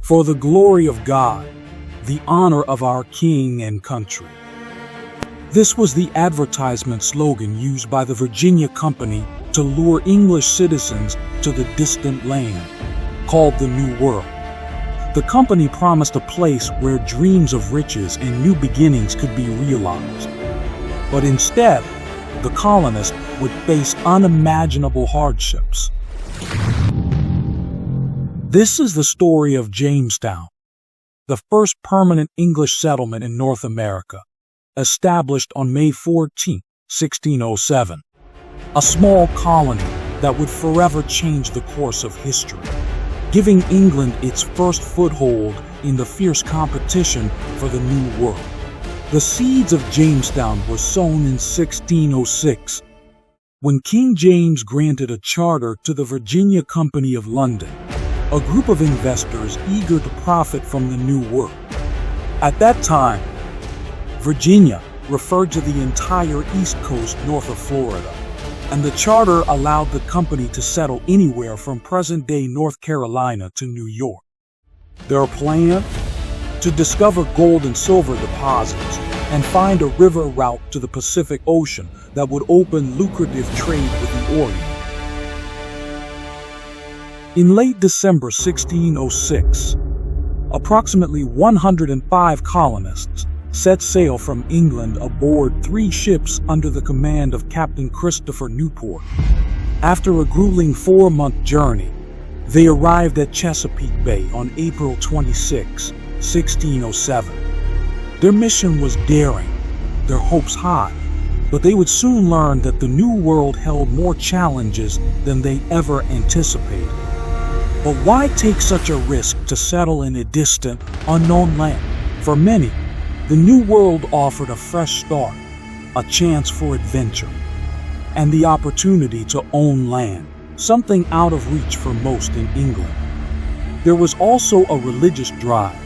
for the glory of God, the honor of our king and country. This was the advertisement slogan used by the Virginia Company to lure English citizens to the distant land, called the New World. The company promised a place where dreams of riches and new beginnings could be realized. But instead, the colonists would face unimaginable hardships. This is the story of Jamestown, the first permanent English settlement in North America, established on May 14, 1607. A small colony that would forever change the course of history, giving England its first foothold in the fierce competition for the New World. The seeds of Jamestown were sown in 1606, when King James granted a charter to the Virginia Company of London, a group of investors eager to profit from the New World. At that time, Virginia referred to the entire East Coast north of Florida, and the charter allowed the company to settle anywhere from present-day North Carolina to New York. Their plan? To discover gold and silver deposits and find a river route to the Pacific Ocean that would open lucrative trade with the Orient. In late December 1606, approximately 105 colonists set sail from England aboard 3 ships under the command of Captain Christopher Newport. After a grueling 4-month journey, they arrived at Chesapeake Bay on April 26, 1607. Their mission was daring, their hopes high, but they would soon learn that the New World held more challenges than they ever anticipated. But why take such a risk to settle in a distant, unknown land? For many, the New World offered a fresh start, a chance for adventure, and the opportunity to own land, something out of reach for most in England. There was also a religious drive.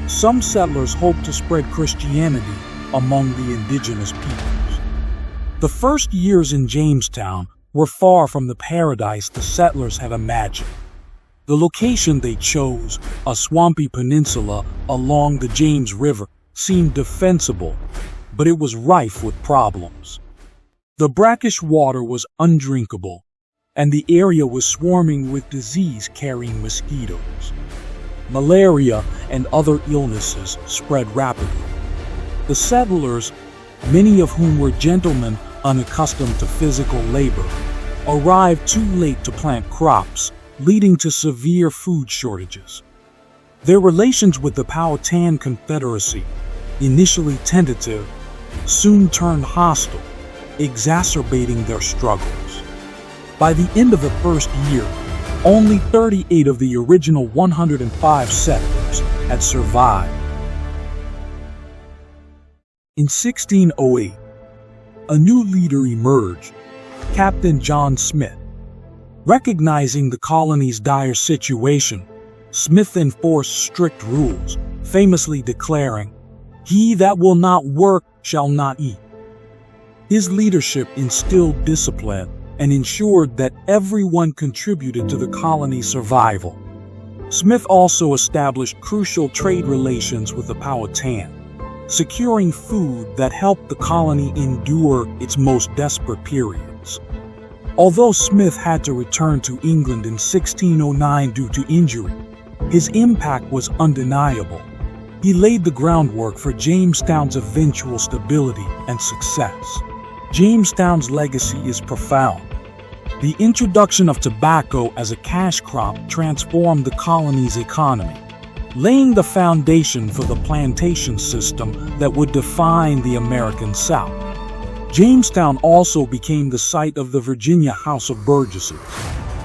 Some settlers hoped to spread Christianity among the indigenous peoples. The first years in Jamestown were far from the paradise the settlers had imagined. The location they chose, a swampy peninsula along the James River, seemed defensible, but it was rife with problems. The brackish water was undrinkable, and the area was swarming with disease-carrying mosquitoes. Malaria and other illnesses spread rapidly. The settlers, many of whom were gentlemen unaccustomed to physical labor, arrived too late to plant crops, leading to severe food shortages. Their relations with the Powhatan Confederacy, initially tentative, soon turned hostile, exacerbating their struggles. By the end of the first year, only 38 of the original 105 settlers had survived. In 1608, a new leader emerged, Captain John Smith. Recognizing the colony's dire situation, Smith enforced strict rules, famously declaring, "He that will not work shall not eat." His leadership instilled discipline and ensured that everyone contributed to the colony's survival. Smith also established crucial trade relations with the Powhatan, securing food that helped the colony endure its most desperate periods. Although Smith had to return to England in 1609 due to injury, his impact was undeniable. He laid the groundwork for Jamestown's eventual stability and success. Jamestown's legacy is profound. The introduction of tobacco as a cash crop transformed the colony's economy, laying the foundation for the plantation system that would define the American South. Jamestown also became the site of the Virginia House of Burgesses,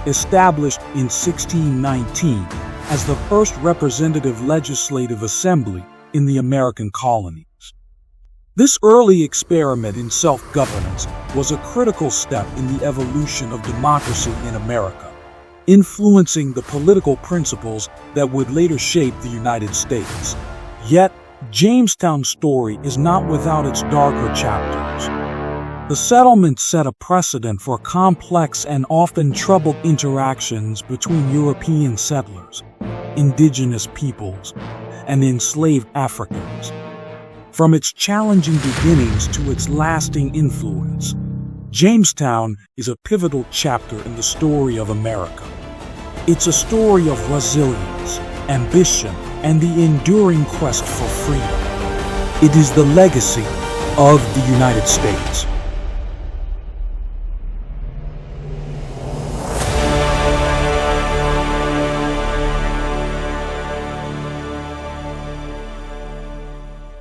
established in 1619 as the first representative legislative assembly in the American colonies. This early experiment in self-governance was a critical step in the evolution of democracy in America, influencing the political principles that would later shape the United States. Yet, Jamestown's story is not without its darker chapters. The settlement set a precedent for complex and often troubled interactions between European settlers, indigenous peoples, and enslaved Africans. From its challenging beginnings to its lasting influence, Jamestown is a pivotal chapter in the story of America. It's a story of resilience, ambition, and the enduring quest for freedom. It is the legacy of the United States.